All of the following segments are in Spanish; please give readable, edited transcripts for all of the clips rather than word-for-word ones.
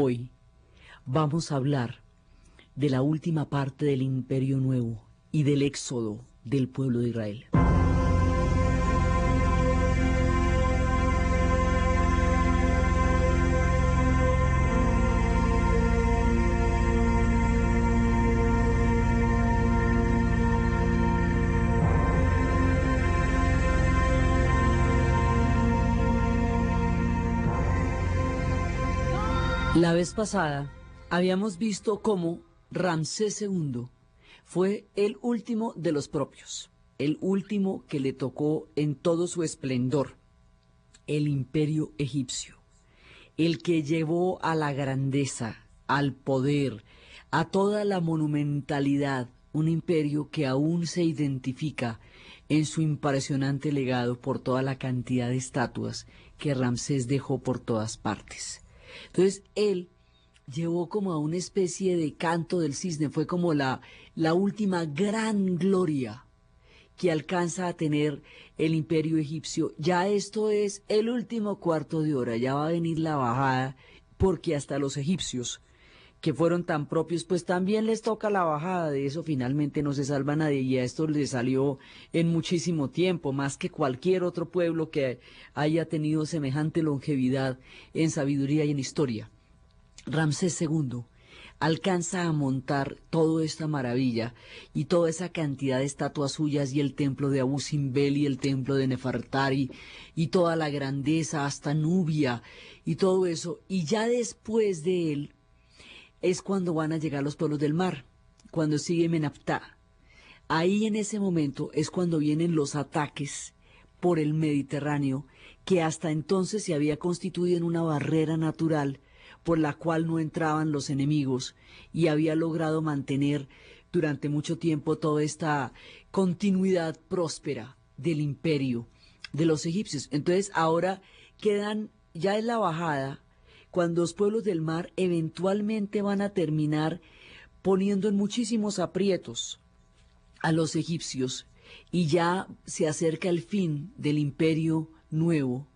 Hoy vamos a hablar de la última parte del Imperio Nuevo y del éxodo del pueblo de Israel. La vez pasada habíamos visto cómo Ramsés II fue el último de los propios, el último que le tocó en todo su esplendor, el imperio egipcio, el que llevó a la grandeza, al poder, a toda la monumentalidad, un imperio que aún se identifica en su impresionante legado por toda la cantidad de estatuas que Ramsés dejó por todas partes. Entonces, él llevó como a una especie de canto del cisne, fue como la última gran gloria que alcanza a tener el imperio egipcio. Ya esto es el último cuarto de hora, ya va a venir la bajada, porque hasta los egipcios, que fueron tan propios, pues también les toca la bajada. De eso finalmente no se salva nadie, y a esto les salió en muchísimo tiempo, más que cualquier otro pueblo que haya tenido semejante longevidad en sabiduría y en historia. Ramsés II alcanza a montar toda esta maravilla y toda esa cantidad de estatuas suyas, y el templo de Abu Simbel y el templo de Nefertari y toda la grandeza hasta Nubia y todo eso, y ya después de él es cuando van a llegar los pueblos del mar, cuando sigue Menaptah. Ahí en ese momento es cuando vienen los ataques por el Mediterráneo, que hasta entonces se había constituido en una barrera natural por la cual no entraban los enemigos, y había logrado mantener durante mucho tiempo toda esta continuidad próspera del imperio de los egipcios. Entonces ahora quedan, ya en la bajada, cuando los pueblos del mar eventualmente van a terminar poniendo en muchísimos aprietos a los egipcios, y ya se acerca el fin del imperio nuevo.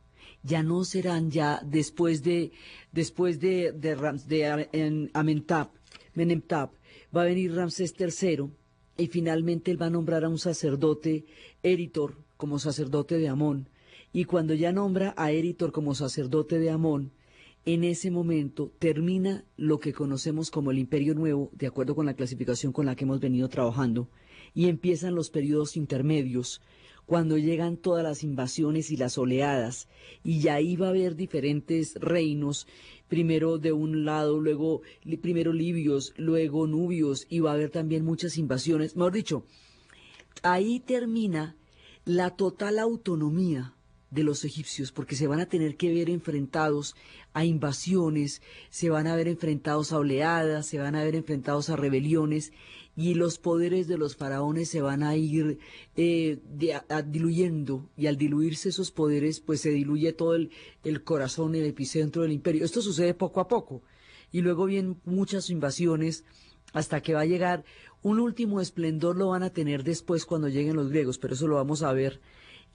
Ya no serán, ya después de Meneptah, va a venir Ramsés III, y finalmente él va a nombrar a un sacerdote, Eritor, como sacerdote de Amón. Y cuando ya nombra a Eritor como sacerdote de Amón, en ese momento termina lo que conocemos como el Imperio Nuevo, de acuerdo con la clasificación con la que hemos venido trabajando, y empiezan los periodos intermedios, cuando llegan todas las invasiones y las oleadas, y ya ahí va a haber diferentes reinos, primero de un lado, luego primero libios, luego nubios, y va a haber también muchas invasiones. Mejor dicho, ahí termina la total autonomía de los egipcios, porque se van a tener que ver enfrentados a invasiones, se van a ver enfrentados a oleadas, se van a ver enfrentados a rebeliones, y los poderes de los faraones se van a ir diluyendo, y al diluirse esos poderes, pues se diluye todo el corazón, el epicentro del imperio. Esto sucede poco a poco, y luego vienen muchas invasiones, hasta que va a llegar un último esplendor. Lo van a tener después cuando lleguen los griegos, pero eso lo vamos a ver,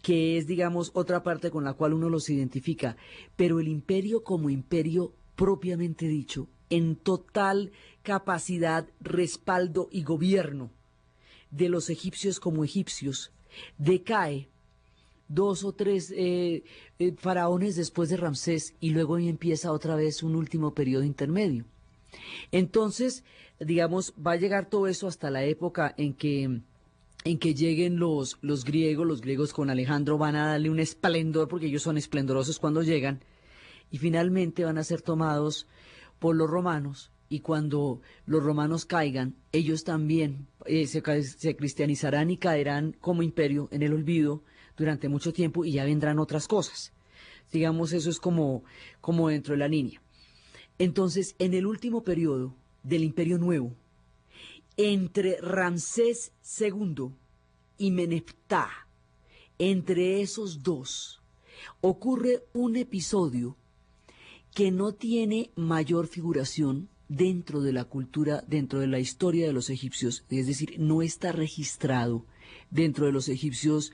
que es, digamos, otra parte con la cual uno los identifica. Pero el imperio como imperio propiamente dicho, en total capacidad, respaldo y gobierno de los egipcios como egipcios, decae 2 o 3 faraones después de Ramsés, y luego empieza otra vez un último periodo intermedio. Entonces, digamos, va a llegar todo eso hasta la época en que lleguen los griegos con Alejandro van a darle un esplendor, porque ellos son esplendorosos cuando llegan, y finalmente van a ser tomados por los romanos, y cuando los romanos caigan, ellos también se cristianizarán y caerán como imperio en el olvido durante mucho tiempo, y ya vendrán otras cosas. Digamos, eso es como dentro de la línea. Entonces, en el último periodo del Imperio Nuevo, entre Ramsés II y Meneptah, entre esos dos, ocurre un episodio que no tiene mayor figuración dentro de la cultura, dentro de la historia de los egipcios, es decir, no está registrado dentro de los egipcios,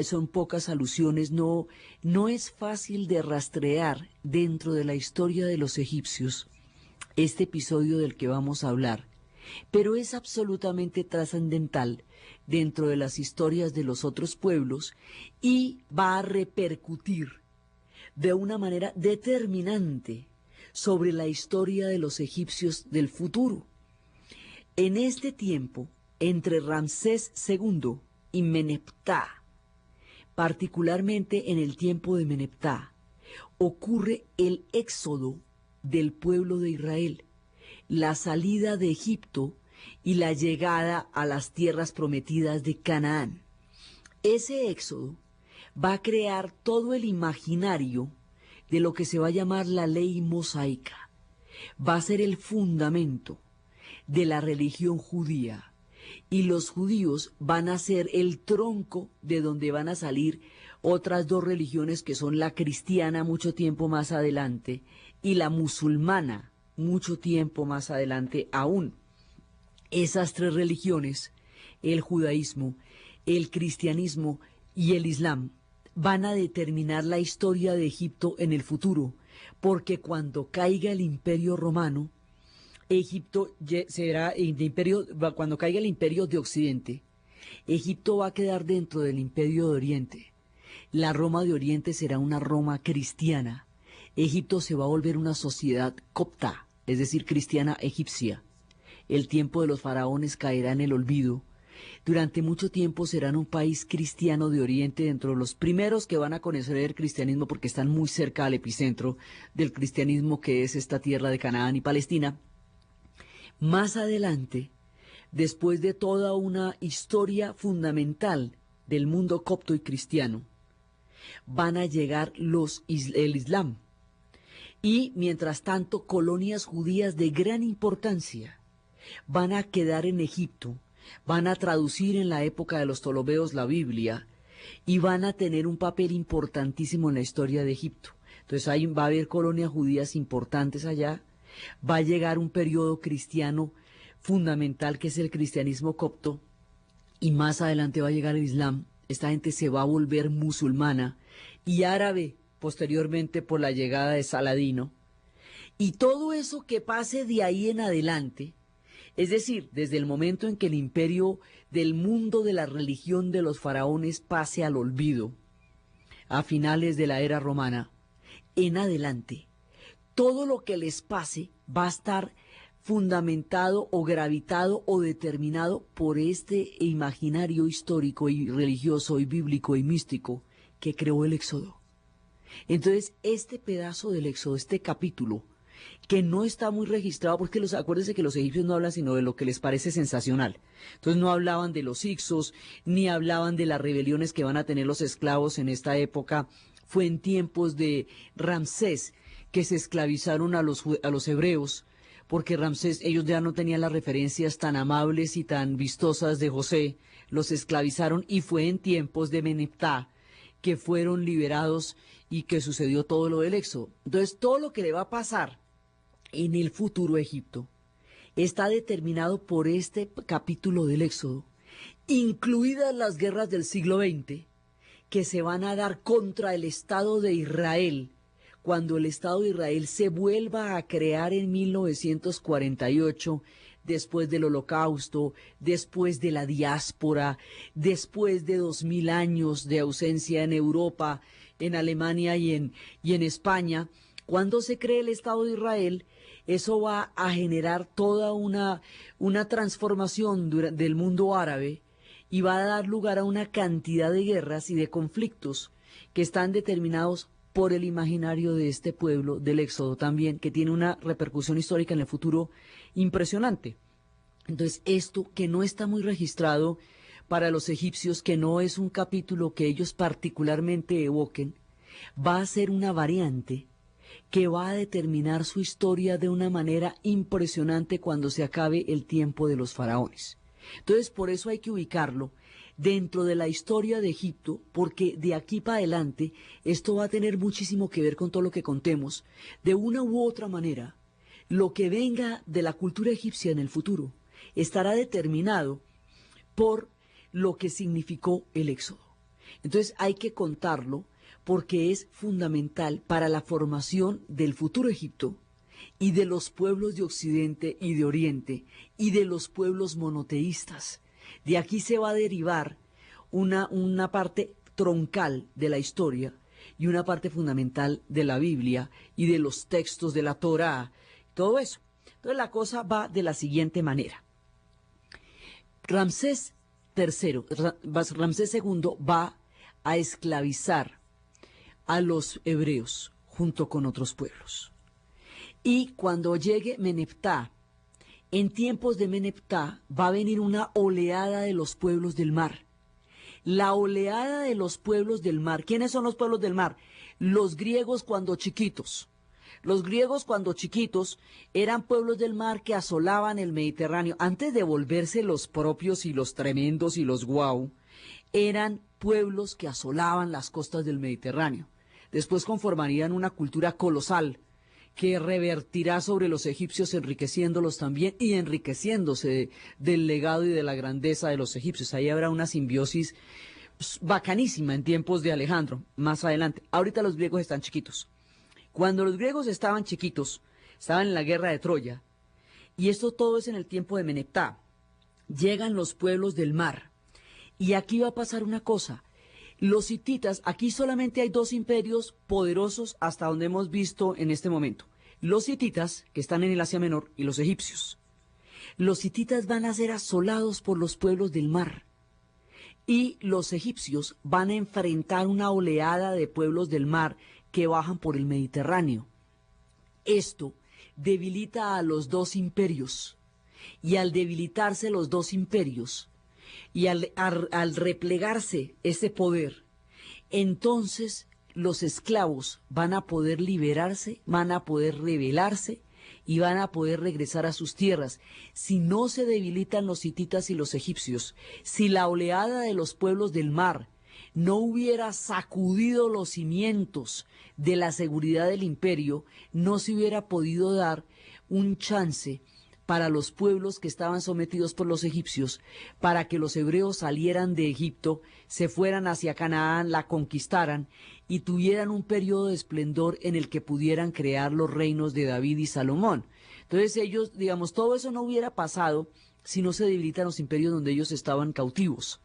son pocas alusiones, no es fácil de rastrear dentro de la historia de los egipcios este episodio del que vamos a hablar, pero es absolutamente trascendental dentro de las historias de los otros pueblos y va a repercutir de una manera determinante sobre la historia de los egipcios del futuro. En este tiempo, entre Ramsés II y Meneptah, particularmente en el tiempo de Meneptah, ocurre el éxodo del pueblo de Israel, la salida de Egipto y la llegada a las tierras prometidas de Canaán. Ese éxodo va a crear todo el imaginario de lo que se va a llamar la ley mosaica. Va a ser el fundamento de la religión judía, y los judíos van a ser el tronco de donde van a salir otras dos religiones, que son la cristiana mucho tiempo más adelante y la musulmana mucho tiempo más adelante aún. Esas tres religiones, el judaísmo, el cristianismo y el islam, van a determinar la historia de Egipto en el futuro, porque cuando caiga el Imperio Romano, Egipto será cuando caiga el Imperio de Occidente, Egipto va a quedar dentro del Imperio de Oriente. La Roma de Oriente será una Roma cristiana. Egipto se va a volver una sociedad copta, es decir, cristiana egipcia. El tiempo de los faraones caerá en el olvido. Durante mucho tiempo serán un país cristiano de Oriente, dentro de los primeros que van a conocer el cristianismo, porque están muy cerca al epicentro del cristianismo, que es esta tierra de Canaán y Palestina. Más adelante, después de toda una historia fundamental del mundo copto y cristiano, van a llegar el Islam. Y mientras tanto, colonias judías de gran importancia van a quedar en Egipto, van a traducir en la época de los Ptolomeos la Biblia y van a tener un papel importantísimo en la historia de Egipto. Entonces ahí va a haber colonias judías importantes allá, va a llegar un periodo cristiano fundamental, que es el cristianismo copto, y más adelante va a llegar el Islam. Esta gente se va a volver musulmana y árabe posteriormente por la llegada de Saladino. Y todo eso que pase de ahí en adelante, es decir, desde el momento en que el imperio del mundo de la religión de los faraones pase al olvido, a finales de la era romana, en adelante, todo lo que les pase va a estar fundamentado o gravitado o determinado por este imaginario histórico y religioso y bíblico y místico que creó el Éxodo. Entonces, este pedazo del Éxodo, este capítulo, que no está muy registrado, porque acuérdense que los egipcios no hablan sino de lo que les parece sensacional. Entonces no hablaban de los hicsos, ni hablaban de las rebeliones que van a tener los esclavos en esta época. Fue en tiempos de Ramsés que se esclavizaron a los hebreos, porque Ramsés, ellos ya no tenían las referencias tan amables y tan vistosas de José, los esclavizaron, y fue en tiempos de Meneptah que fueron liberados y que sucedió todo lo del Éxodo. Entonces, todo lo que le va a pasar en el futuro a Egipto está determinado por este capítulo del Éxodo, incluidas las guerras del siglo XX, que se van a dar contra el Estado de Israel, cuando el Estado de Israel se vuelva a crear en 1948, después del Holocausto, después de la diáspora, después de 2000 años de ausencia en Europa, en Alemania y en España. Cuando se cree el Estado de Israel, eso va a generar toda una transformación del mundo árabe, y va a dar lugar a una cantidad de guerras y de conflictos que están determinados por el imaginario de este pueblo del Éxodo también, que tiene una repercusión histórica en el futuro impresionante. Entonces, esto que no está muy registrado para los egipcios, que no es un capítulo que ellos particularmente evoquen, va a ser una variante que va a determinar su historia de una manera impresionante cuando se acabe el tiempo de los faraones. Entonces, por eso hay que ubicarlo dentro de la historia de Egipto, porque de aquí para adelante esto va a tener muchísimo que ver con todo lo que contemos. De una u otra manera, lo que venga de la cultura egipcia en el futuro estará determinado por lo que significó el Éxodo. Entonces hay que contarlo porque es fundamental para la formación del futuro Egipto y de los pueblos de Occidente y de Oriente, y de los pueblos monoteístas. De aquí se va a derivar una parte troncal de la historia y una parte fundamental de la Biblia y de los textos de la Torá, todo eso. Entonces la cosa va de la siguiente manera. Ramsés II va a esclavizar a los hebreos junto con otros pueblos. Y cuando llegue Meneptá, en tiempos de Meneptá va a venir una oleada de los pueblos del mar. La oleada de los pueblos del mar. ¿Quiénes son los pueblos del mar? Los griegos cuando chiquitos. Los griegos cuando chiquitos eran pueblos del mar que asolaban el Mediterráneo. Antes de volverse los propios y los tremendos y los guau, eran pueblos que asolaban las costas del Mediterráneo. Después conformarían una cultura colosal que revertirá sobre los egipcios enriqueciéndolos también y enriqueciéndose del legado y de la grandeza de los egipcios. Ahí habrá una simbiosis bacanísima en tiempos de Alejandro, más adelante. Ahorita los griegos están chiquitos. Cuando los griegos estaban chiquitos, estaban en la guerra de Troya, y esto todo es en el tiempo de Meneptá. Llegan los pueblos del mar, y aquí va a pasar una cosa. Los hititas, aquí solamente hay dos imperios poderosos hasta donde hemos visto en este momento. Los hititas, que están en el Asia Menor, y los egipcios. Los hititas van a ser asolados por los pueblos del mar. Y los egipcios van a enfrentar una oleada de pueblos del mar que bajan por el Mediterráneo. Esto debilita a los dos imperios. Y al debilitarse los dos imperios, y al replegarse ese poder, entonces los esclavos van a poder liberarse, van a poder rebelarse y van a poder regresar a sus tierras. Si no se debilitan los hititas y los egipcios, si la oleada de los pueblos del mar no hubiera sacudido los cimientos de la seguridad del imperio, no se hubiera podido dar un chance para los pueblos que estaban sometidos por los egipcios, para que los hebreos salieran de Egipto, se fueran hacia Canaán, la conquistaran y tuvieran un periodo de esplendor en el que pudieran crear los reinos de David y Salomón. Entonces ellos, digamos, todo eso no hubiera pasado si no se debilitan los imperios donde ellos estaban cautivos.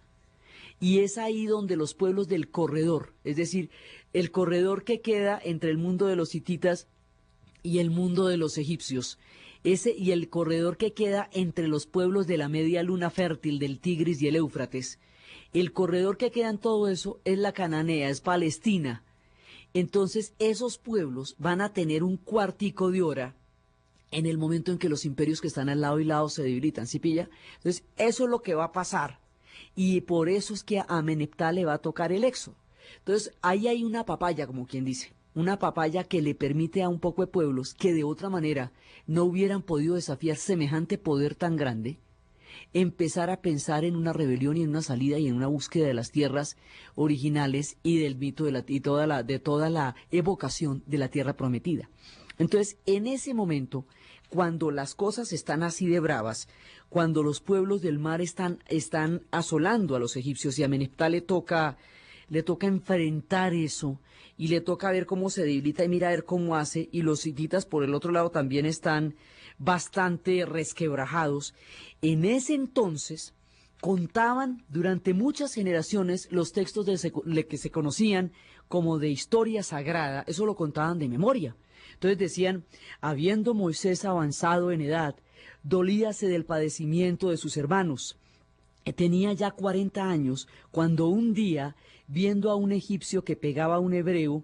Y es ahí donde los pueblos del corredor, es decir, el corredor que queda entre el mundo de los hititas y el mundo de los egipcios, ese y el corredor que queda entre los pueblos de la media luna fértil del Tigris y el Éufrates, el corredor que queda en todo eso es la Cananea, es Palestina. Entonces esos pueblos van a tener un cuartico de hora en el momento en que los imperios que están al lado y lado se debilitan, ¿sí pilla? Entonces eso es lo que va a pasar y por eso es que a Meneptá le va a tocar el éxodo. Entonces ahí hay una papaya, como quien dice. Una papaya que le permite a un poco de pueblos que de otra manera no hubieran podido desafiar semejante poder tan grande, empezar a pensar en una rebelión y en una salida y en una búsqueda de las tierras originales y del mito de toda la evocación de la tierra prometida. Entonces, en ese momento, cuando las cosas están así de bravas, cuando los pueblos del mar están asolando a los egipcios y a Meneptá le toca enfrentar eso y le toca ver cómo se debilita y mira a ver cómo hace, y los hititas por el otro lado también están bastante resquebrajados. En ese entonces contaban durante muchas generaciones los textos que se conocían como de historia sagrada, eso lo contaban de memoria. Entonces decían, habiendo Moisés avanzado en edad, dolíase del padecimiento de sus hermanos. Tenía ya 40 años cuando un día, viendo a un egipcio que pegaba a un hebreo,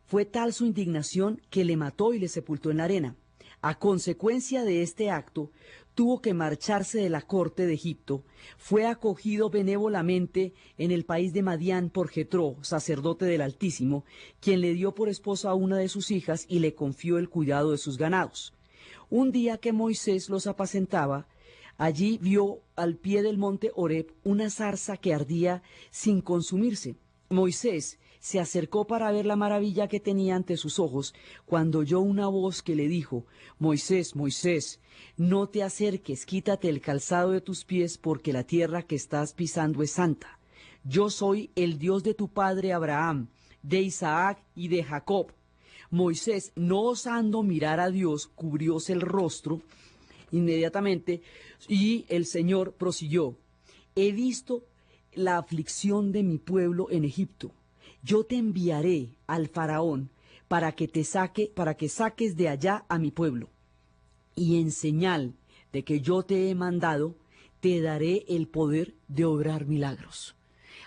fue tal su indignación que le mató y le sepultó en la arena. A consecuencia de este acto, tuvo que marcharse de la corte de Egipto. Fue acogido benévolamente en el país de Madián por Jetro, sacerdote del Altísimo, quien le dio por esposa a una de sus hijas y le confió el cuidado de sus ganados. Un día que Moisés los apacentaba, allí vio al pie del monte Horeb una zarza que ardía sin consumirse. Moisés se acercó para ver la maravilla que tenía ante sus ojos, cuando oyó una voz que le dijo, Moisés, Moisés, no te acerques, quítate el calzado de tus pies, porque la tierra que estás pisando es santa. Yo soy el Dios de tu padre Abraham, de Isaac y de Jacob. Moisés, no osando mirar a Dios, cubrióse el rostro inmediatamente, y el Señor prosiguió: he visto la aflicción de mi pueblo en Egipto. Yo te enviaré al faraón para que saques de allá a mi pueblo. Y en señal de que yo te he mandado, te daré el poder de obrar milagros.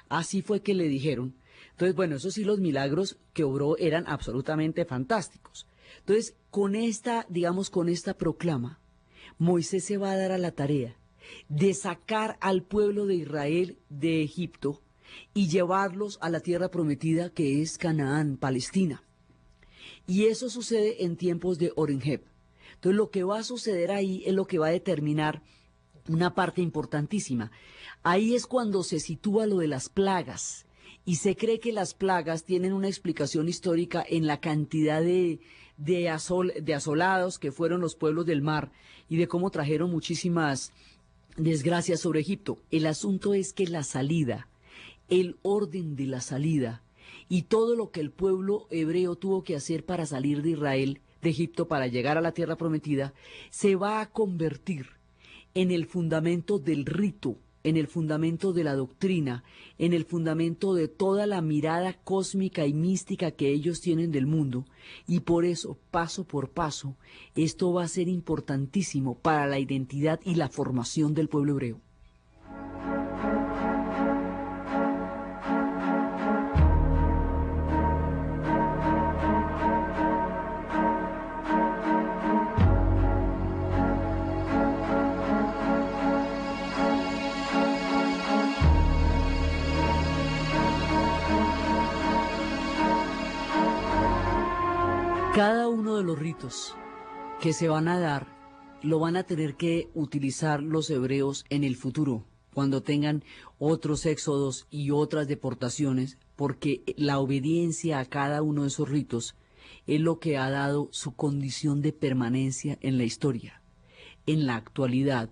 Así fue que le dijeron. Entonces, bueno, eso sí, los milagros que obró eran absolutamente fantásticos. Entonces, con esta, digamos, con esta proclama, Moisés se va a dar a la tarea de sacar al pueblo de Israel de Egipto y llevarlos a la tierra prometida, que es Canaán, Palestina. Y eso sucede en tiempos de Orenheb. Entonces, lo que va a suceder ahí es lo que va a determinar una parte importantísima. Ahí es cuando se sitúa lo de las plagas, y se cree que las plagas tienen una explicación histórica en la cantidad de asolados que fueron los pueblos del mar y de cómo trajeron muchísimas desgracias sobre Egipto. El asunto es que la salida, el orden de la salida y todo lo que el pueblo hebreo tuvo que hacer para salir de Israel, de Egipto, para llegar a la tierra prometida, se va a convertir en el fundamento del rito, en el fundamento de la doctrina, en el fundamento de toda la mirada cósmica y mística que ellos tienen del mundo. Y por eso, paso por paso, esto va a ser importantísimo para la identidad y la formación del pueblo hebreo. Cada uno de los ritos que se van a dar lo van a tener que utilizar los hebreos en el futuro, cuando tengan otros éxodos y otras deportaciones, porque la obediencia a cada uno de esos ritos es lo que ha dado su condición de permanencia en la historia. En la actualidad,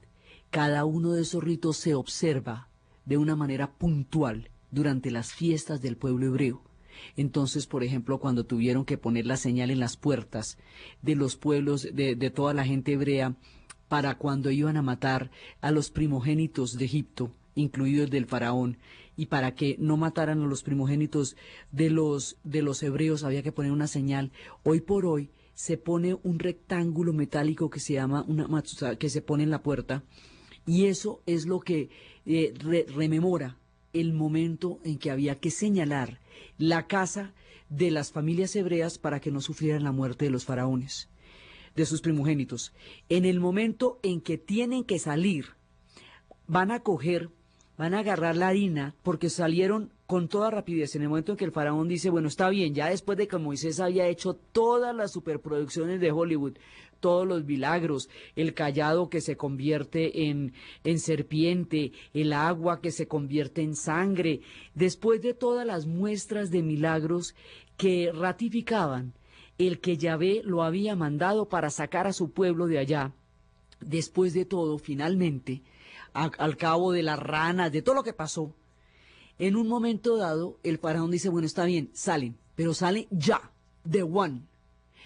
cada uno de esos ritos se observa de una manera puntual durante las fiestas del pueblo hebreo. Entonces, por ejemplo, cuando tuvieron que poner la señal en las puertas de los pueblos, de toda la gente hebrea, para cuando iban a matar a los primogénitos de Egipto, incluidos del faraón, y para que no mataran a los primogénitos de los hebreos, había que poner una señal. Hoy por hoy se pone un rectángulo metálico que se llama una matzah, que se pone en la puerta, y eso es lo que rememora el momento en que había que señalar la casa de las familias hebreas para que no sufrieran la muerte de los faraones, de sus primogénitos. En el momento en que tienen que salir, van a agarrar la harina, porque salieron con toda rapidez. En el momento en que el faraón dice, bueno, está bien, ya después de que Moisés había hecho todas las superproducciones de Hollywood, todos los milagros, el cayado que se convierte en serpiente, el agua que se convierte en sangre, después de todas las muestras de milagros que ratificaban el que Yahvé lo había mandado para sacar a su pueblo de allá, después de todo, finalmente, al cabo de las ranas, de todo lo que pasó, en un momento dado, el faraón dice, bueno, está bien, salen, pero salen ya, the one.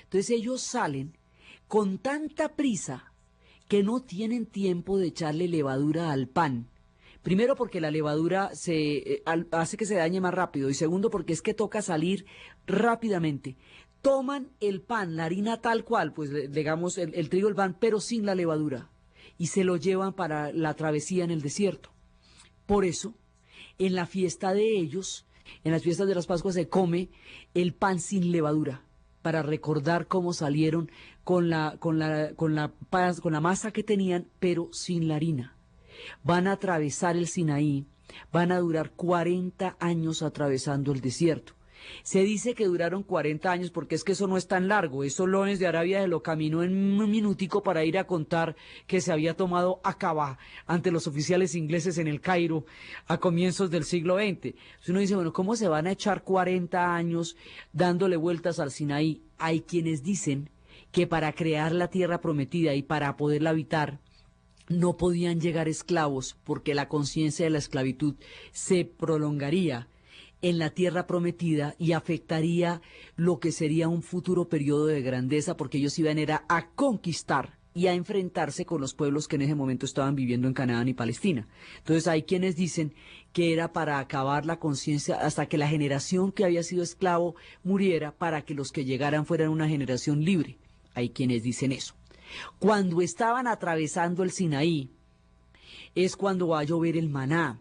Entonces ellos salen con tanta prisa que no tienen tiempo de echarle levadura al pan. Primero porque la levadura hace que se dañe más rápido, y segundo porque es que toca salir rápidamente. Toman el pan, la harina tal cual, pues digamos el trigo, el pan, pero sin la levadura, y se lo llevan para la travesía en el desierto. Por eso, en la fiesta de ellos, en las fiestas de las Pascuas, se come el pan sin levadura, para recordar cómo salieron con la masa que tenían, pero sin la harina. Van a atravesar el Sinaí, van a durar 40 años atravesando el desierto. Se dice que duraron 40 años porque es que eso no es tan largo. Esos Lones de Arabia se lo caminó en un minutico para ir a contar que se había tomado Acabá ante los oficiales ingleses en el Cairo a comienzos del siglo XX. Entonces uno dice, bueno, ¿cómo se van a echar 40 años dándole vueltas al Sinaí? Hay quienes dicen que para crear la tierra prometida y para poderla habitar, no podían llegar esclavos porque la conciencia de la esclavitud se prolongaría en la tierra prometida y afectaría lo que sería un futuro periodo de grandeza, porque ellos iban era a conquistar y a enfrentarse con los pueblos que en ese momento estaban viviendo en Canaán y Palestina. Entonces hay quienes dicen que era para acabar la conciencia hasta que la generación que había sido esclavo muriera, para que los que llegaran fueran una generación libre. Hay quienes dicen eso. Cuando estaban atravesando el Sinaí, es cuando va a llover el maná.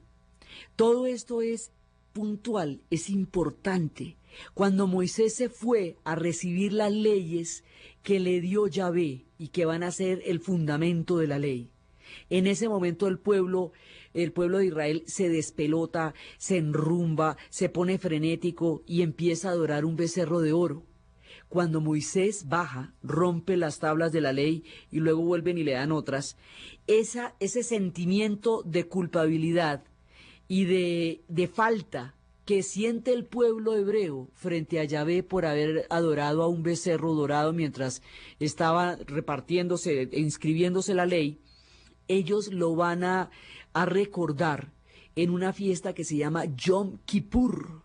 Todo esto es puntual, es importante. Cuando Moisés se fue a recibir las leyes que le dio Yahvé y que van a ser el fundamento de la ley, en ese momento el pueblo de Israel se despelota, se enrumba, se pone frenético y empieza a adorar un becerro de oro. Cuando Moisés baja, rompe las tablas de la ley y luego vuelven y le dan otras, ese sentimiento de culpabilidad y de falta que siente el pueblo hebreo frente a Yahvé por haber adorado a un becerro dorado mientras estaba repartiéndose e inscribiéndose la ley, ellos lo van a recordar en una fiesta que se llama Yom Kippur.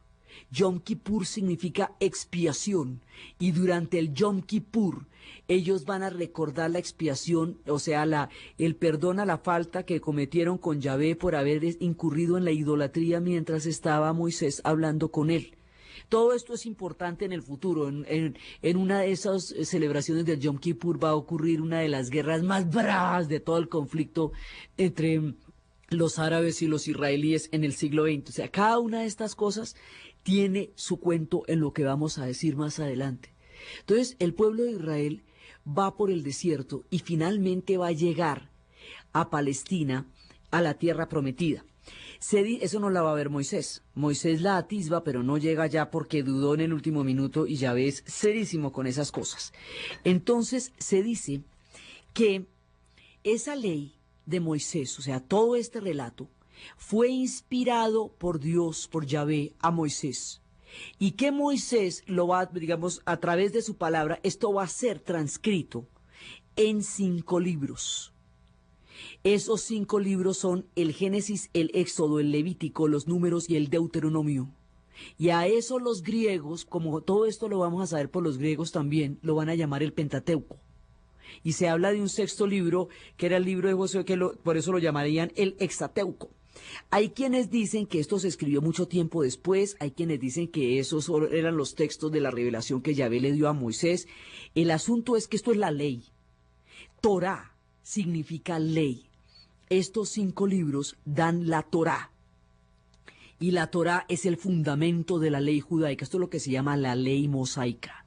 Yom Kippur significa expiación, y durante el Yom Kippur ellos van a recordar la expiación, o sea, el perdón a la falta que cometieron con Yahvé por haber incurrido en la idolatría mientras estaba Moisés hablando con él. Todo esto es importante en el futuro. En una de esas celebraciones del Yom Kippur va a ocurrir una de las guerras más bravas de todo el conflicto entre los árabes y los israelíes en el siglo XX. O sea, cada una de estas cosas tiene su cuento en lo que vamos a decir más adelante. Entonces, el pueblo de Israel va por el desierto y finalmente va a llegar a Palestina, a la tierra prometida. Eso no la va a ver Moisés. Moisés la atisba, pero no llega allá porque dudó en el último minuto y ya ves, serísimo con esas cosas. Entonces, se dice que esa ley de Moisés, o sea, todo este relato, fue inspirado por Dios, por Yahvé, a Moisés. Y que Moisés lo va, digamos, a través de su palabra, esto va a ser transcrito en 5 libros. Esos 5 libros son el Génesis, el Éxodo, el Levítico, los Números y el Deuteronomio. Y a eso los griegos, como todo esto lo vamos a saber por los griegos también, lo van a llamar el Pentateuco. Y se habla de un 6º libro, que era el libro de Josué, por eso lo llamarían el Hexateuco. Hay quienes dicen que esto se escribió mucho tiempo después, hay quienes dicen que esos eran los textos de la revelación que Yahvé le dio a Moisés. El asunto es que esto es la ley. Torá significa ley. Estos 5 libros dan la Torá. Y la Torá es el fundamento de la ley judaica. Esto es lo que se llama la ley mosaica.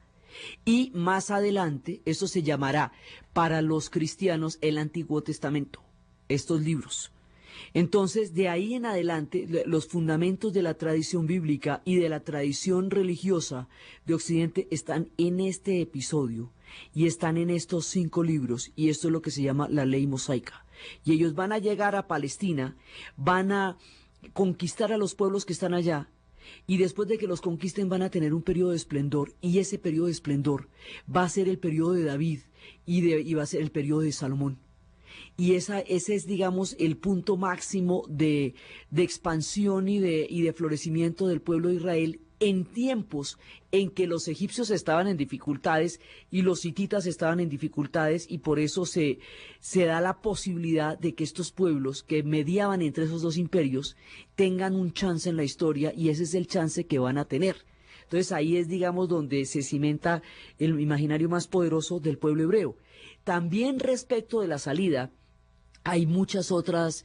Y más adelante, esto se llamará para los cristianos el Antiguo Testamento, estos libros. Entonces, de ahí en adelante, los fundamentos de la tradición bíblica y de la tradición religiosa de Occidente están en este episodio y están en estos 5 libros, y esto es lo que se llama la ley mosaica. Y ellos van a llegar a Palestina, van a conquistar a los pueblos que están allá, y después de que los conquisten van a tener un periodo de esplendor, y ese periodo de esplendor va a ser el periodo de David y va a ser el periodo de Salomón. Y ese es, digamos, el punto máximo de expansión y de florecimiento del pueblo de Israel en tiempos en que los egipcios estaban en dificultades y los hititas estaban en dificultades, y por eso se da la posibilidad de que estos pueblos que mediaban entre esos 2 imperios tengan un chance en la historia, y ese es el chance que van a tener. Entonces ahí es, digamos, donde se cimenta el imaginario más poderoso del pueblo hebreo. También respecto de la salida, hay muchas otros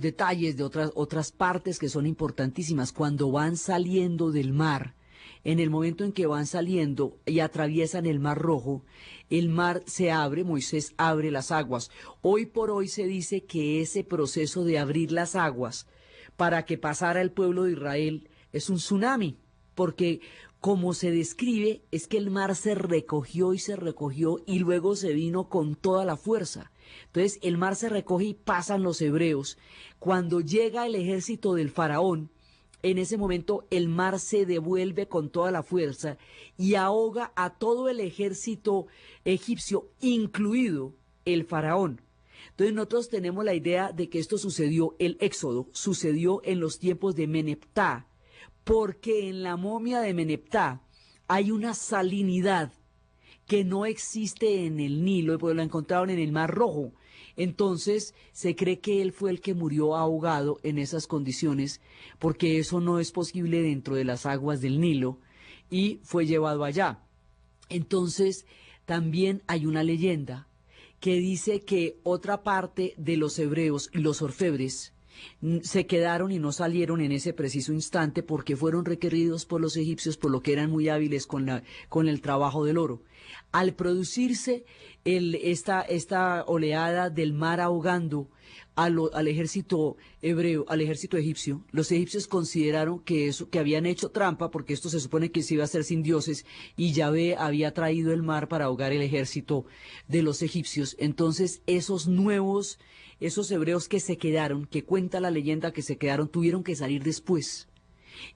detalles de otras partes que son importantísimas. Cuando van saliendo del mar, en el momento en que van saliendo y atraviesan el Mar Rojo, el mar se abre, Moisés abre las aguas. Hoy por hoy se dice que ese proceso de abrir las aguas para que pasara el pueblo de Israel es un tsunami, porque como se describe es que el mar se recogió y luego se vino con toda la fuerza. Entonces el mar se recoge y pasan los hebreos. Cuando llega el ejército del faraón, en ese momento el mar se devuelve con toda la fuerza y ahoga a todo el ejército egipcio, incluido el faraón. Entonces nosotros tenemos la idea de que esto sucedió, el éxodo sucedió en los tiempos de Meneptah, porque en la momia de Meneptah hay una salinidad que no existe en el Nilo, pues lo encontraron en el Mar Rojo. Entonces se cree que él fue el que murió ahogado en esas condiciones, porque eso no es posible dentro de las aguas del Nilo, y fue llevado allá. Entonces también hay una leyenda que dice que otra parte de los hebreos, los orfebres, se quedaron y no salieron en ese preciso instante porque fueron requeridos por los egipcios, por lo que eran muy hábiles con el trabajo del oro. Al producirse esta oleada del mar ahogando al ejército hebreo, al ejército egipcio, los egipcios consideraron que habían hecho trampa, porque esto se supone que se iba a hacer sin dioses, y Yahvé había traído el mar para ahogar el ejército de los egipcios. Entonces esos hebreos que se quedaron, que cuenta la leyenda que se quedaron, tuvieron que salir después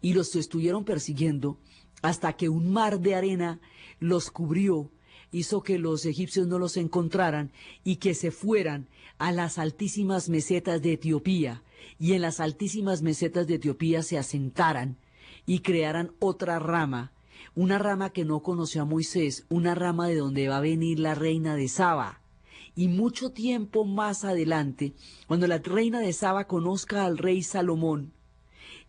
y los estuvieron persiguiendo hasta que un mar de arena los cubrió, hizo que los egipcios no los encontraran y que se fueran a las altísimas mesetas de Etiopía, y en las altísimas mesetas de Etiopía se asentaran y crearan otra rama, una rama que no conoció a Moisés, una rama de donde va a venir la reina de Saba. Y mucho tiempo más adelante, cuando la reina de Saba conozca al rey Salomón,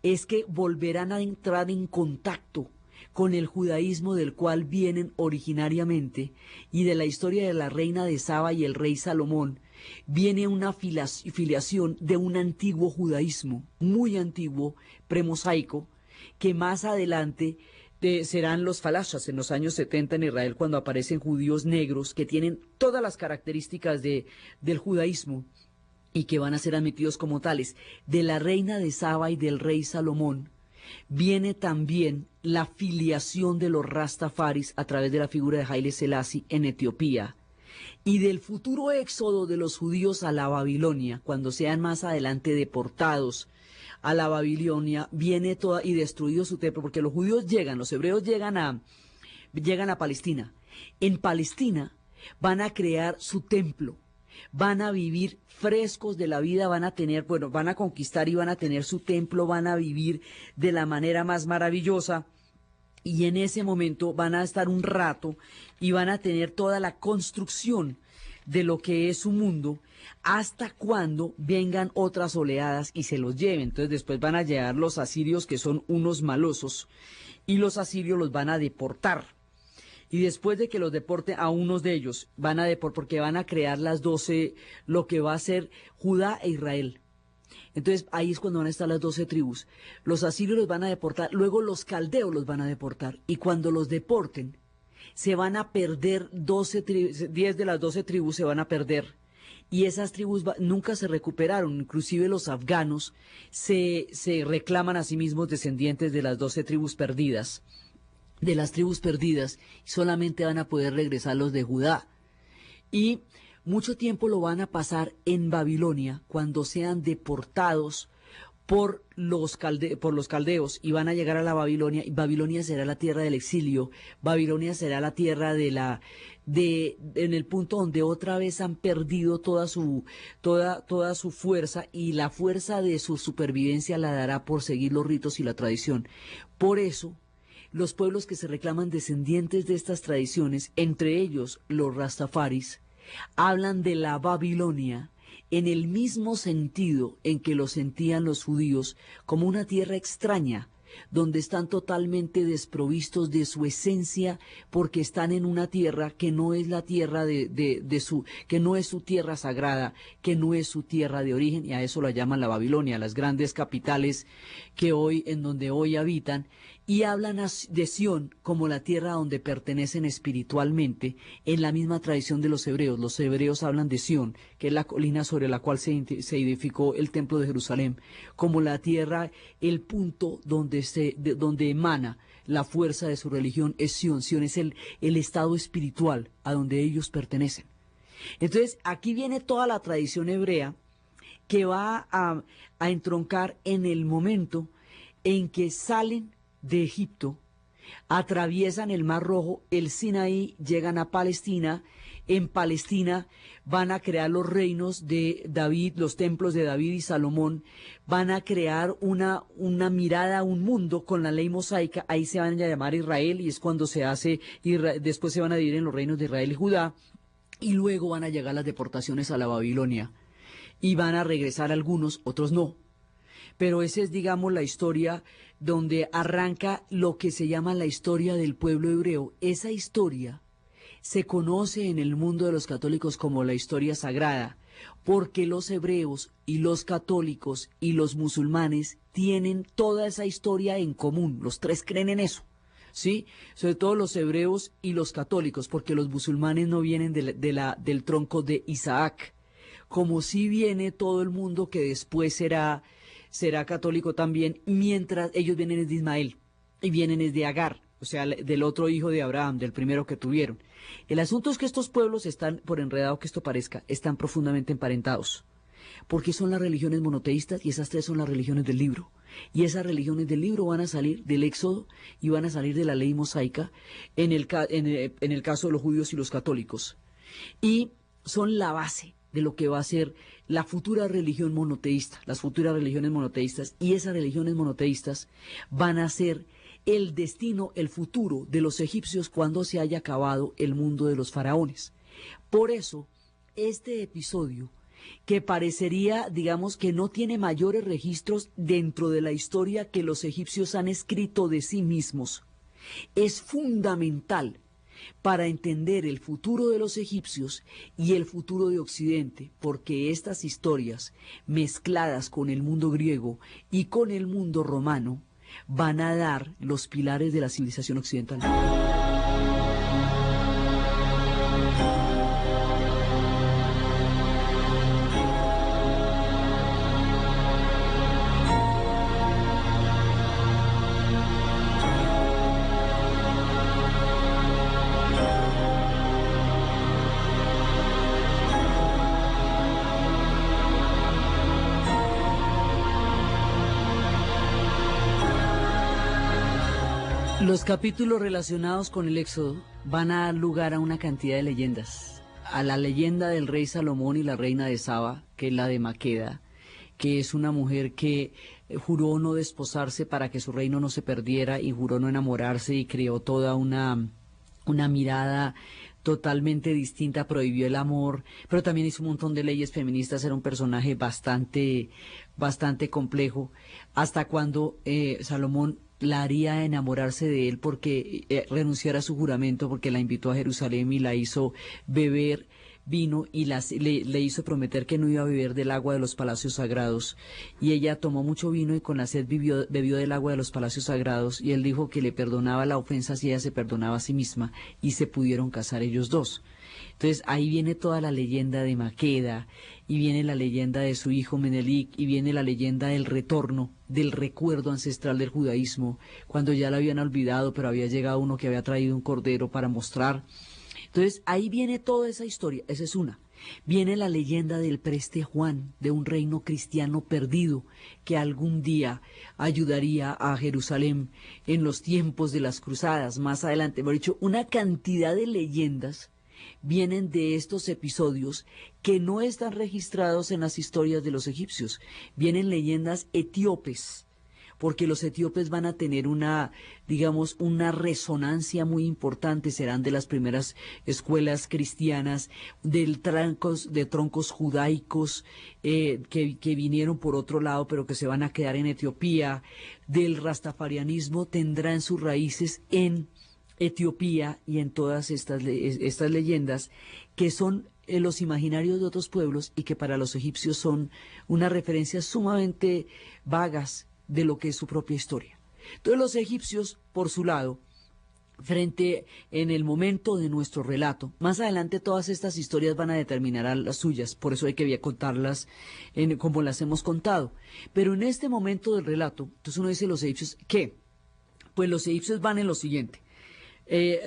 es que volverán a entrar en contacto con el judaísmo del cual vienen originariamente, y de la historia de la reina de Saba y el rey Salomón viene una filiación de un antiguo judaísmo, muy antiguo, premosaico, que más adelante serán los falashas en los años 70 en Israel, cuando aparecen judíos negros que tienen todas las características del judaísmo y que van a ser admitidos como tales. De la reina de Saba y del rey Salomón viene también la filiación de los Rastafaris a través de la figura de Haile Selassie en Etiopía, y del futuro éxodo de los judíos a la Babilonia, cuando sean más adelante deportados a la Babilonia, viene toda y destruido su templo, porque los judíos los hebreos llegan a Palestina. En Palestina van a crear su templo, van a vivir frescos de la vida, van a conquistar y van a tener su templo, van a vivir de la manera más maravillosa. Y en ese momento van a estar un rato y van a tener toda la construcción de lo que es su mundo, hasta cuando vengan otras oleadas y se los lleven. Entonces después van a llegar los asirios, que son unos malosos, y los asirios los van a deportar. Y después de que los deporten a unos de ellos, porque van a crear las 12, lo que va a ser Judá e Israel. Entonces ahí es cuando van a estar las 12 tribus. Los asirios los van a deportar, luego los caldeos los van a deportar, y cuando los deporten, se van a perder 10 de las 12 tribus se van a perder, y esas tribus nunca se recuperaron. Inclusive los afganos se reclaman a sí mismos descendientes de las 12 tribus perdidas, de las tribus perdidas, y solamente van a poder regresar los de Judá. Y mucho tiempo lo van a pasar en Babilonia cuando sean deportados por los caldeos, y van a llegar a la Babilonia, y Babilonia será la tierra del exilio. Babilonia será la tierra en el punto donde otra vez han perdido toda su fuerza, y la fuerza de su supervivencia la dará por seguir los ritos y la tradición. Por eso, los pueblos que se reclaman descendientes de estas tradiciones, entre ellos los Rastafaris, hablan de la Babilonia en el mismo sentido en que lo sentían los judíos, como una tierra extraña, donde están totalmente desprovistos de su esencia, porque están en una tierra que no es la tierra que no es su tierra sagrada, que no es su tierra de origen, y a eso la llaman la Babilonia, las grandes capitales en donde hoy habitan, y hablan de Sión como la tierra donde pertenecen espiritualmente, en la misma tradición de los hebreos. Los hebreos hablan de Sión, que es la colina sobre la cual se edificó el templo de Jerusalén, como la tierra, el punto donde emana la fuerza de su religión es Sión. Sión es el estado espiritual a donde ellos pertenecen. Entonces, aquí viene toda la tradición hebrea que va a entroncar en el momento en que salen de Egipto, atraviesan el Mar Rojo, el Sinaí, llegan a Palestina, En Palestina van a crear los reinos de David, los templos de David y Salomón, van a crear una mirada a un mundo con la ley mosaica, ahí se van a llamar Israel y es cuando se hace, después se van a dividir en los reinos de Israel y Judá, y luego van a llegar las deportaciones a la Babilonia y van a regresar algunos, otros no. Pero esa es, digamos, la historia donde arranca lo que se llama la historia del pueblo hebreo. Esa historia se conoce en el mundo de los católicos como la historia sagrada, porque los hebreos y los católicos y los musulmanes tienen toda esa historia en común. Los tres creen en eso, ¿sí? Sobre todo los hebreos y los católicos, porque los musulmanes no vienen del tronco de Isaac, como si viene todo el mundo que después será católico también, mientras ellos vienen de Ismael y vienen de Agar, o sea, del otro hijo de Abraham, del primero que tuvieron. El asunto es que estos pueblos están, por enredado que esto parezca, están profundamente emparentados, porque son las religiones monoteístas y esas tres son las religiones del libro. Y esas religiones del libro van a salir del Éxodo y van a salir de la ley mosaica en el caso de los judíos y los católicos. Y son la base de lo que va a ser la futura religión monoteísta, las futuras religiones monoteístas, y esas religiones monoteístas van a ser el destino, el futuro de los egipcios cuando se haya acabado el mundo de los faraones. Por eso, este episodio, que parecería, digamos, que no tiene mayores registros dentro de la historia que los egipcios han escrito de sí mismos, es fundamental para entender el futuro de los egipcios y el futuro de Occidente, porque estas historias, mezcladas con el mundo griego y con el mundo romano, van a dar los pilares de la civilización occidental. Los capítulos relacionados con el Éxodo van a dar lugar a una cantidad de leyendas. A la leyenda del rey Salomón y la reina de Saba, que es la de Maqueda, que es una mujer que juró no desposarse para que su reino no se perdiera y juró no enamorarse y creó toda una mirada totalmente distinta, prohibió el amor, pero también hizo un montón de leyes feministas, era un personaje bastante complejo, hasta cuando Salomón la haría enamorarse de él porque renunciara a su juramento, porque la invitó a Jerusalén y la hizo beber vino y le hizo prometer que no iba a beber del agua de los palacios sagrados, y ella tomó mucho vino y con la sed bebió del agua de los palacios sagrados, y él dijo que le perdonaba la ofensa si ella se perdonaba a sí misma, y se pudieron casar ellos dos. Entonces ahí viene toda la leyenda de Maqueda, y viene la leyenda de su hijo Menelik, y viene la leyenda del retorno, del recuerdo ancestral del judaísmo, cuando ya lo habían olvidado, pero había llegado uno que había traído un cordero para mostrar. Entonces ahí viene toda esa historia, esa es una. Viene la leyenda del preste Juan, de un reino cristiano perdido que algún día ayudaría a Jerusalén en los tiempos de las cruzadas, más adelante. Por dicho, una cantidad de leyendas vienen de estos episodios que no están registrados en las historias de los egipcios. Vienen leyendas etíopes, porque los etíopes van a tener una resonancia muy importante, serán de las primeras escuelas cristianas, de troncos judaicos que vinieron por otro lado, pero que se van a quedar en Etiopía. Del rastafarianismo tendrá en sus raíces en Etiopía y en todas estas leyendas que son los imaginarios de otros pueblos y que para los egipcios son unas referencias sumamente vagas de lo que es su propia historia. Entonces los egipcios, por su lado, en el momento de nuestro relato, más adelante todas estas historias van a determinar a las suyas, por eso hay que contarlas como las hemos contado. Pero en este momento del relato, entonces uno dice los egipcios, ¿qué? Pues los egipcios van en lo siguiente.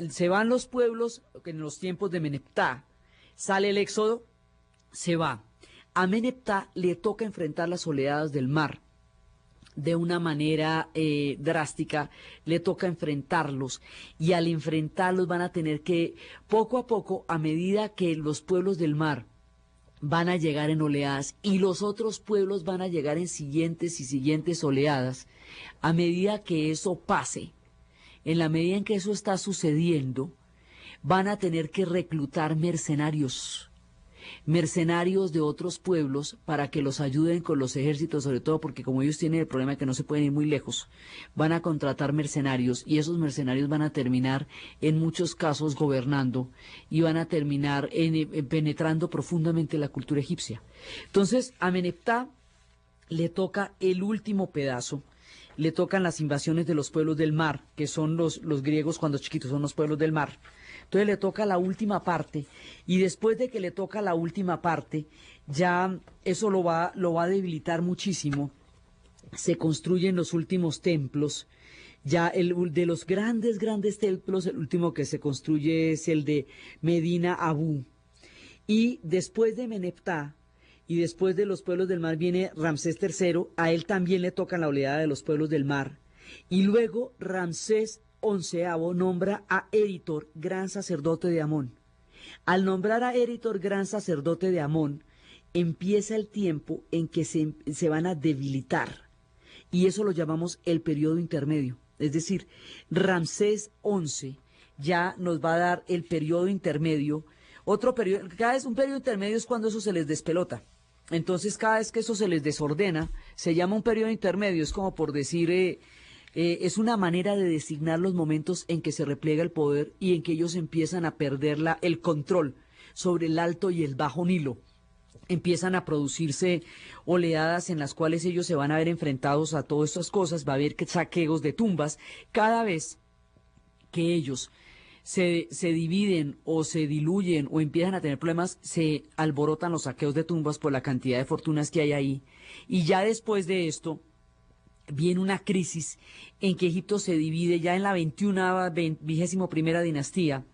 Se van los pueblos en los tiempos de Meneptah, sale el éxodo, se va. A Meneptah le toca enfrentar las oleadas del mar. de una manera drástica, le toca enfrentarlos y al enfrentarlos van a tener que, poco a poco, a medida que los pueblos del mar van a llegar en oleadas y los otros pueblos van a llegar en siguientes y siguientes oleadas, a medida que eso pase, en la medida en que eso está sucediendo, van a tener que reclutar mercenarios de otros pueblos para que los ayuden con los ejércitos, sobre todo porque como ellos tienen el problema de que no se pueden ir muy lejos, van a contratar mercenarios y esos mercenarios van a terminar en muchos casos gobernando y van a terminar penetrando profundamente la cultura egipcia. Entonces, a Ameneptah le toca el último pedazo, le tocan las invasiones de los pueblos del mar, que son los griegos cuando chiquitos, son los pueblos del mar. Entonces le toca la última parte y después de que le toca la última parte, ya eso lo va a debilitar muchísimo. Se construyen los últimos templos. Ya de los grandes templos, el último que se construye es el de Medina Abú. Y después de Meneptah y después de los pueblos del mar viene Ramsés III, a él también le tocan la oleada de los pueblos del mar. Y luego Ramsés XI nombra a Eritor, gran sacerdote de Amón. Al nombrar a Eritor, gran sacerdote de Amón, empieza el tiempo en que se van a debilitar. Y eso lo llamamos el periodo intermedio. Es decir, Ramsés XI ya nos va a dar el periodo intermedio. Otro periodo, cada vez un periodo intermedio es cuando eso se les despelota. Entonces, cada vez que eso se les desordena, se llama un periodo intermedio. Es como por decir... es una manera de designar los momentos en que se repliega el poder y en que ellos empiezan a perder el control sobre el Alto y el Bajo Nilo. Empiezan a producirse oleadas en las cuales ellos se van a ver enfrentados a todas estas cosas, va a haber saqueos de tumbas. Cada vez que ellos se dividen o se diluyen o empiezan a tener problemas, se alborotan los saqueos de tumbas por la cantidad de fortunas que hay ahí. Y ya después de esto viene una crisis en que Egipto se divide ya en la 21ª dinastía.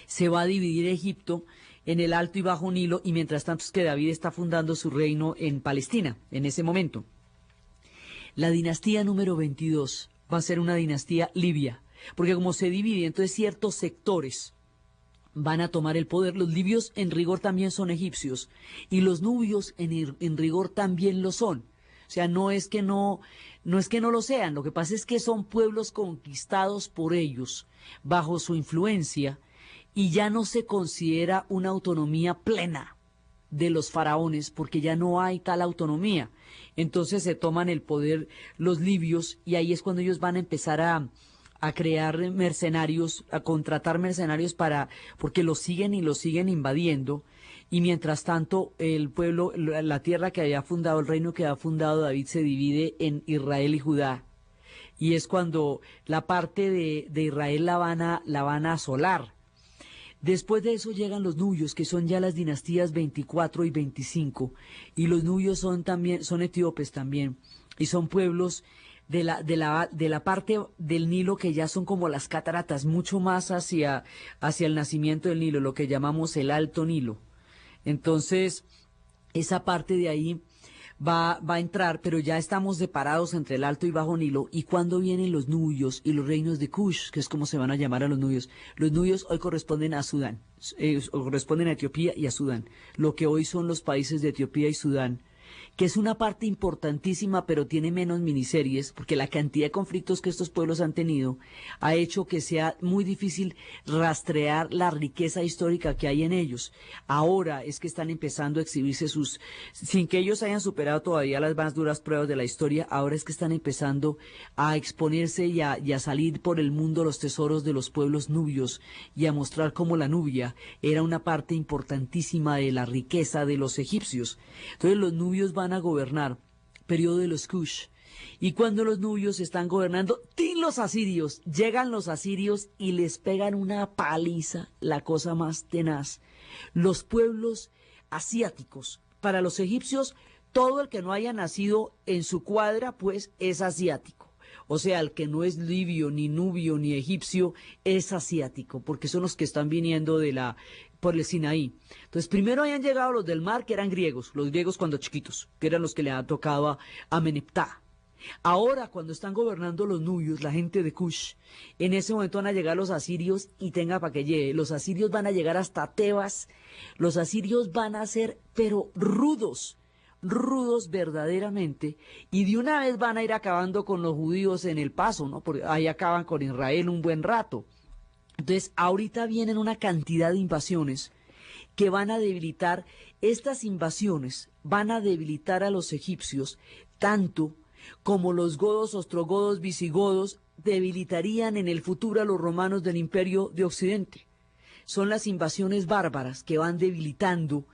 Se va a dividir Egipto en el Alto y Bajo Nilo y mientras tanto es que David está fundando su reino en Palestina en ese momento. La dinastía número 22 va a ser una dinastía libia, porque como se divide, entonces ciertos sectores van a tomar el poder. Los libios en rigor también son egipcios y los nubios en rigor también lo son. O sea, no es que no lo sean, lo que pasa es que son pueblos conquistados por ellos, bajo su influencia, y ya no se considera una autonomía plena de los faraones, porque ya no hay tal autonomía. Entonces se toman el poder los libios, y ahí es cuando ellos van a empezar a crear mercenarios, a contratar mercenarios porque los siguen y los siguen invadiendo. Y mientras tanto, el pueblo, la tierra que había fundado, el reino que había fundado David se divide en Israel y Judá. Y es cuando la parte de Israel la van a asolar. Después de eso llegan los nubios, que son ya las dinastías 24 y 25. Y los nubios son etíopes también. Y son pueblos de la parte del Nilo que ya son como las cataratas, mucho más hacia el nacimiento del Nilo, lo que llamamos el Alto Nilo. Entonces, esa parte de ahí va a entrar, pero ya estamos separados entre el Alto y Bajo Nilo. ¿Y cuando vienen los nubios y los reinos de Kush, que es como se van a llamar a los nubios? Los nubios hoy corresponden a Sudán, corresponden a Etiopía y a Sudán, lo que hoy son los países de Etiopía y Sudán, que es una parte importantísima, pero tiene menos miniseries, porque la cantidad de conflictos que estos pueblos han tenido ha hecho que sea muy difícil rastrear la riqueza histórica que hay en ellos. Ahora es que están empezando a exhibirse sin que ellos hayan superado todavía las más duras pruebas de la historia, ahora es que están empezando a exponerse y a salir por el mundo los tesoros de los pueblos nubios y a mostrar cómo la Nubia era una parte importantísima de la riqueza de los egipcios. Entonces los nubios van a gobernar, periodo de los Kush, y cuando los nubios están gobernando, ¡tin! Llegan los asirios y les pegan una paliza, la cosa más tenaz. Los pueblos asiáticos, para los egipcios, todo el que no haya nacido en su cuadra, pues es asiático. O sea, el que no es libio, ni nubio, ni egipcio, es asiático, porque son los que están viniendo por el Sinaí. Entonces, primero habían llegado los del mar, que eran griegos, los griegos cuando chiquitos, que eran los que le han tocado a Ameneptah. Ahora, cuando están gobernando los nubios, la gente de Cush, en ese momento van a llegar los asirios y tenga para que llegue. Los asirios van a llegar hasta Tebas. Los asirios van a ser, pero rudos, rudos verdaderamente. Y de una vez van a ir acabando con los judíos en el paso, ¿no? Porque ahí acaban con Israel un buen rato. Entonces, ahorita vienen una cantidad de invasiones que van a debilitar, estas invasiones van a debilitar a los egipcios tanto como los godos, ostrogodos, visigodos debilitarían en el futuro a los romanos del Imperio de Occidente. Son las invasiones bárbaras que van debilitando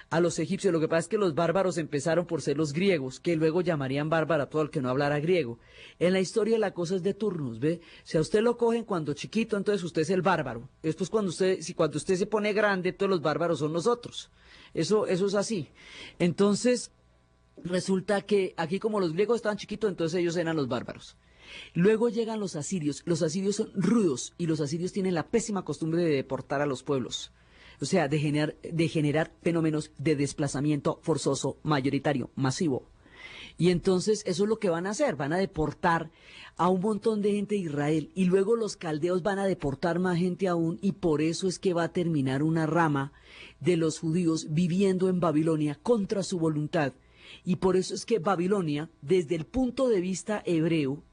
a los egipcios. Lo que pasa es que los bárbaros empezaron por ser los griegos, que luego llamarían bárbaro a todo el que no hablara griego. En la historia la cosa es de turnos, ¿ve? Si a usted lo cogen cuando chiquito, entonces usted es el bárbaro. Después cuando usted se pone grande, todos los bárbaros son nosotros. Eso es así. Entonces, resulta que aquí como los griegos estaban chiquitos, entonces ellos eran los bárbaros. Luego llegan los asirios son rudos y los asirios tienen la pésima costumbre de deportar a los pueblos. O sea, de generar fenómenos de desplazamiento forzoso, mayoritario, masivo. Y entonces eso es lo que van a hacer, van a deportar a un montón de gente de Israel y luego los caldeos van a deportar más gente aún y por eso es que va a terminar una rama de los judíos viviendo en Babilonia contra su voluntad. Y por eso es que Babilonia, desde el punto de vista hebreo,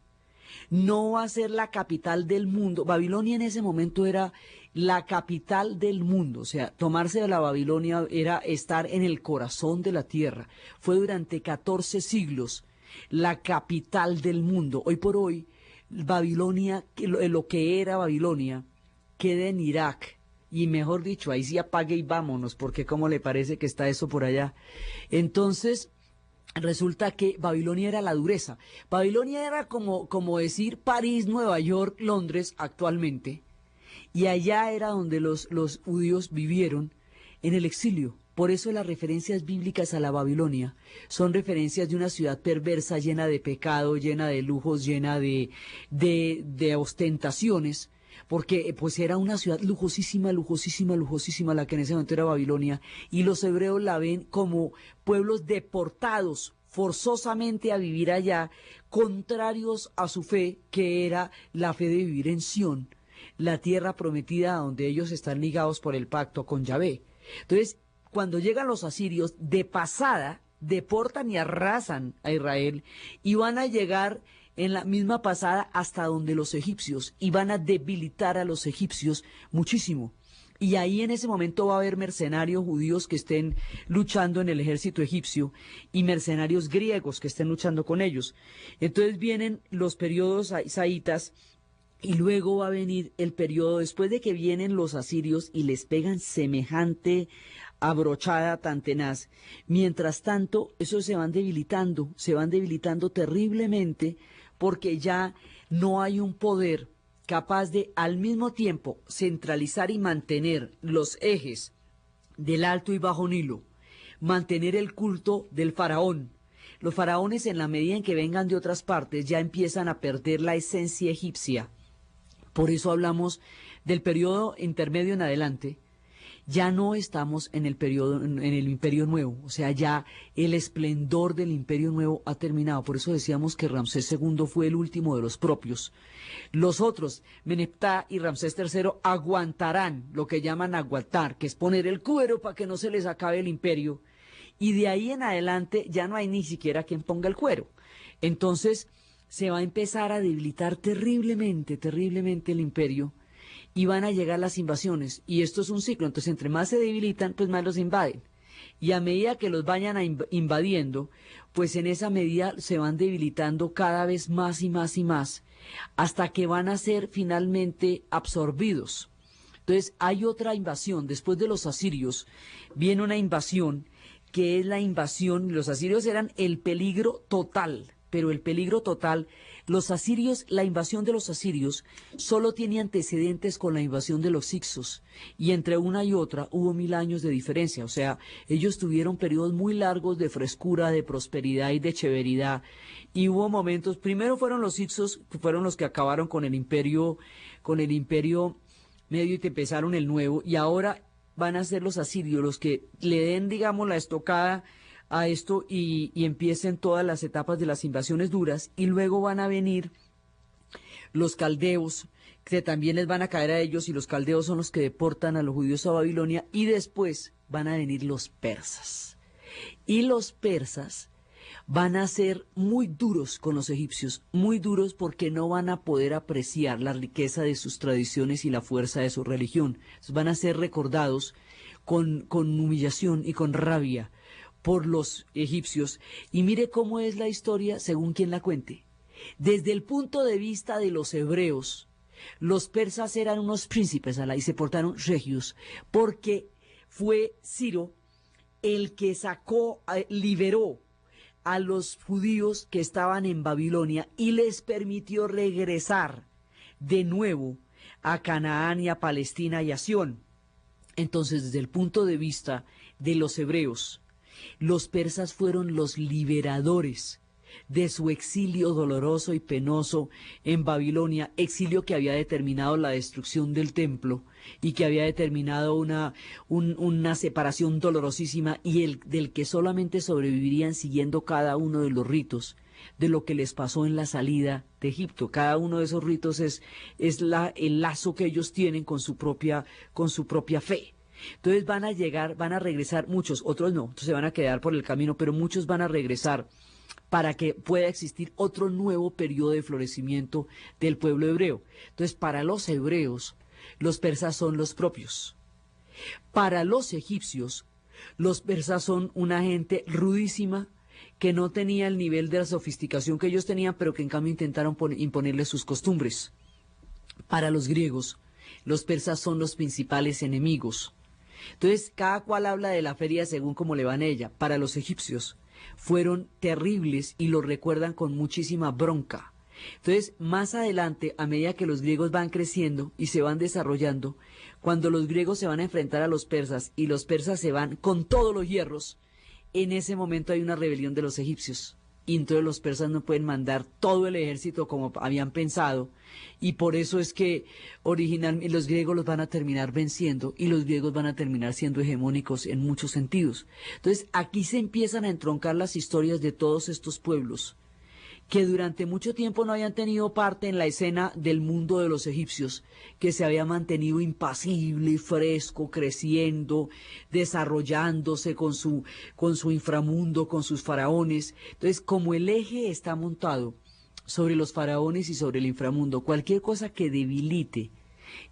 no va a ser la capital del mundo. Babilonia en ese momento era la capital del mundo, o sea, tomarse de la Babilonia era estar en el corazón de la tierra. Fue durante 14 siglos la capital del mundo. Hoy por hoy, Babilonia, lo que era Babilonia, queda en Irak. Y mejor dicho, ahí sí apague y vámonos, porque cómo le parece que está eso por allá. Entonces, resulta que Babilonia era la dureza. Babilonia era como decir París, Nueva York, Londres actualmente. Y allá era donde los judíos vivieron en el exilio. Por eso las referencias bíblicas a la Babilonia son referencias de una ciudad perversa, llena de pecado, llena de lujos, llena de ostentaciones, porque pues era una ciudad lujosísima, lujosísima, lujosísima la que en ese momento era Babilonia, y los hebreos la ven como pueblos deportados forzosamente a vivir allá, contrarios a su fe, que era la fe de vivir en Sión, la tierra prometida donde ellos están ligados por el pacto con Yahvé. Entonces, cuando llegan los asirios, de pasada, deportan y arrasan a Israel y van a llegar en la misma pasada hasta donde los egipcios y van a debilitar a los egipcios muchísimo. Y ahí en ese momento va a haber mercenarios judíos que estén luchando en el ejército egipcio y mercenarios griegos que estén luchando con ellos. Entonces vienen los periodos saitas y luego va a venir el periodo después de que vienen los asirios y les pegan semejante abrochada tan tenaz. Mientras tanto, esos se van debilitando terriblemente porque ya no hay un poder capaz de al mismo tiempo centralizar y mantener los ejes del Alto y Bajo Nilo, mantener el culto del faraón. Los faraones, en la medida en que vengan de otras partes, ya empiezan a perder la esencia egipcia. Por eso hablamos del periodo intermedio en adelante. Ya no estamos en el Imperio Nuevo, o sea, ya el esplendor del Imperio Nuevo ha terminado. Por eso decíamos que Ramsés II fue el último de los propios. Los otros, Meneptah y Ramsés III, aguantarán lo que llaman aguantar, que es poner el cuero para que no se les acabe el imperio. Y de ahí en adelante ya no hay ni siquiera quien ponga el cuero. Entonces se va a empezar a debilitar terriblemente, terriblemente el imperio. Y van a llegar las invasiones, y esto es un ciclo, entonces entre más se debilitan, pues más los invaden. Y a medida que los vayan invadiendo, pues en esa medida se van debilitando cada vez más y más y más, hasta que van a ser finalmente absorbidos. Entonces hay otra invasión, después de los asirios, viene una invasión, que es la invasión, los asirios eran el peligro total, pero el peligro total, los asirios, la invasión de los asirios solo tiene antecedentes con la invasión de los hicsos, y entre una y otra hubo 1000 años de diferencia. O sea, ellos tuvieron periodos muy largos de frescura, de prosperidad y de chéveridad, y hubo momentos, primero fueron los hicsos, que fueron los que acabaron con el imperio medio y te empezaron el nuevo, y ahora van a ser los asirios los que le den, digamos, la estocada a esto y empiecen todas las etapas de las invasiones duras, y luego van a venir los caldeos, que también les van a caer a ellos, y los caldeos son los que deportan a los judíos a Babilonia, y después van a venir los persas. Y los persas van a ser muy duros con los egipcios, muy duros porque no van a poder apreciar la riqueza de sus tradiciones y la fuerza de su religión. Entonces van a ser recordados con humillación y con rabia por los egipcios. Y mire cómo es la historia según quien la cuente. Desde el punto de vista de los hebreos, los persas eran unos príncipes y se portaron regios, porque fue Ciro el que liberó a los judíos que estaban en Babilonia y les permitió regresar de nuevo a Canaán y a Palestina y a Sión. Entonces, desde el punto de vista de los hebreos, los persas fueron los liberadores de su exilio doloroso y penoso en Babilonia, exilio que había determinado la destrucción del templo y que había determinado una separación dolorosísima, y del que solamente sobrevivirían siguiendo cada uno de los ritos de lo que les pasó en la salida de Egipto. Cada uno de esos ritos es el lazo que ellos tienen con su propia fe. Entonces van a regresar muchos, otros no, entonces se van a quedar por el camino, pero muchos van a regresar para que pueda existir otro nuevo periodo de florecimiento del pueblo hebreo. Entonces, para los hebreos, los persas son los propios. Para los egipcios, los persas son una gente rudísima que no tenía el nivel de la sofisticación que ellos tenían, pero que en cambio intentaron imponerles sus costumbres. Para los griegos, los persas son los principales enemigos. Entonces, cada cual habla de la feria según cómo le van a ella. Para los egipcios, fueron terribles y lo recuerdan con muchísima bronca. Entonces, más adelante, a medida que los griegos van creciendo y se van desarrollando, cuando los griegos se van a enfrentar a los persas y los persas se van con todos los hierros, en ese momento hay una rebelión de los egipcios. Y entonces los persas no pueden mandar todo el ejército como habían pensado, y por eso es que originalmente los griegos los van a terminar venciendo, y los griegos van a terminar siendo hegemónicos en muchos sentidos. Entonces aquí se empiezan a entroncar las historias de todos estos pueblos que durante mucho tiempo no habían tenido parte en la escena del mundo de los egipcios, que se había mantenido impasible, fresco, creciendo, desarrollándose con su inframundo, con sus faraones. Entonces, como el eje está montado sobre los faraones y sobre el inframundo, cualquier cosa que debilite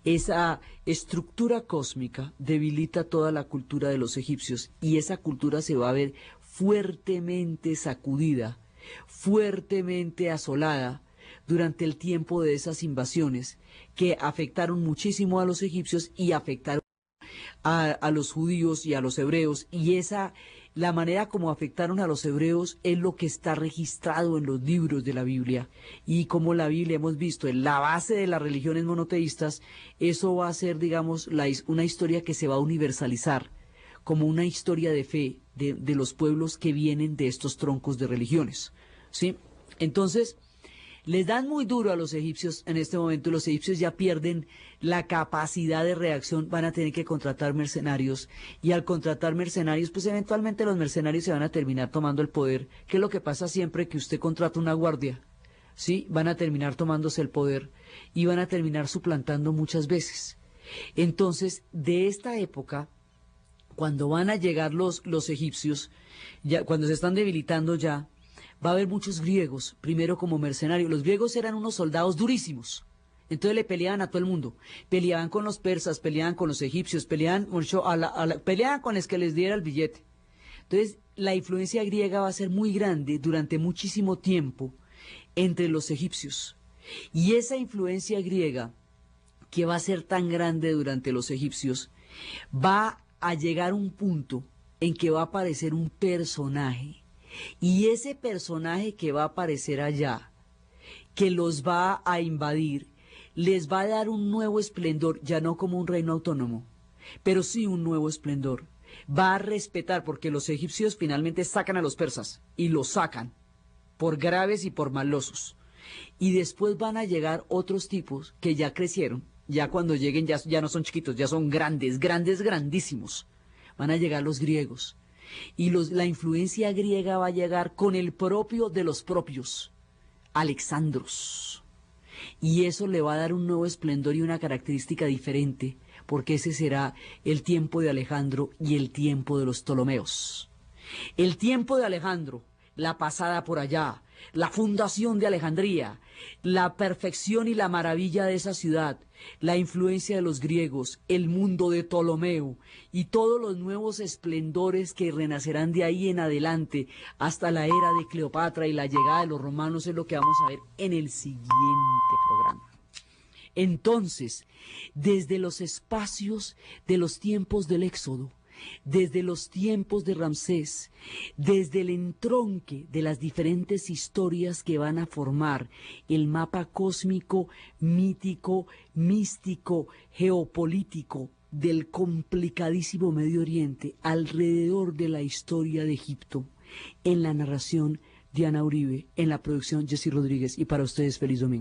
esa estructura cósmica debilita toda la cultura de los egipcios, y esa cultura se va a ver fuertemente sacudida, fuertemente asolada durante el tiempo de esas invasiones que afectaron muchísimo a los egipcios y afectaron a los judíos y a los hebreos, y la manera como afectaron a los hebreos es lo que está registrado en los libros de la Biblia. Y como la Biblia hemos visto en la base de las religiones monoteístas, eso va a ser, digamos, una historia que se va a universalizar como una historia de fe de los pueblos que vienen de estos troncos de religiones, ¿sí? Entonces, les dan muy duro a los egipcios en este momento. Los egipcios ya pierden la capacidad de reacción, van a tener que contratar mercenarios, y al contratar mercenarios, pues eventualmente los mercenarios se van a terminar tomando el poder, que es lo que pasa siempre que usted contrata una guardia, ¿sí? Van a terminar tomándose el poder y van a terminar suplantando muchas veces. Entonces, de esta época, cuando van a llegar los egipcios, ya cuando se están debilitando ya, va a haber muchos griegos, primero como mercenarios. Los griegos eran unos soldados durísimos, entonces le peleaban a todo el mundo. Peleaban con los persas, peleaban con los egipcios, peleaban con los que les diera el billete. Entonces, la influencia griega va a ser muy grande durante muchísimo tiempo entre los egipcios. Y esa influencia griega, que va a ser tan grande durante los egipcios, va a llegar un punto en que va a aparecer un personaje, y ese personaje que va a aparecer allá, que los va a invadir, les va a dar un nuevo esplendor, ya no como un reino autónomo, pero sí un nuevo esplendor. Va a respetar, porque los egipcios finalmente sacan a los persas, y los sacan por graves y por malosos, y después van a llegar otros tipos que ya crecieron. Ya cuando lleguen ya no son chiquitos, ya son grandes, grandísimos. Van a llegar los griegos. Y la influencia griega va a llegar con el propio de los propios, Alexandros. Y eso le va a dar un nuevo esplendor y una característica diferente, porque ese será el tiempo de Alejandro y el tiempo de los Ptolomeos. El tiempo de Alejandro, la pasada por allá, la fundación de Alejandría, la perfección y la maravilla de esa ciudad, la influencia de los griegos, el mundo de Ptolomeo y todos los nuevos esplendores que renacerán de ahí en adelante hasta la era de Cleopatra y la llegada de los romanos es lo que vamos a ver en el siguiente programa. Entonces, desde los espacios de los tiempos del Éxodo, desde los tiempos de Ramsés, desde el entronque de las diferentes historias que van a formar el mapa cósmico, mítico, místico, geopolítico del complicadísimo Medio Oriente alrededor de la historia de Egipto, en la narración Diana Uribe, en la producción Jessy Rodríguez y para ustedes feliz domingo.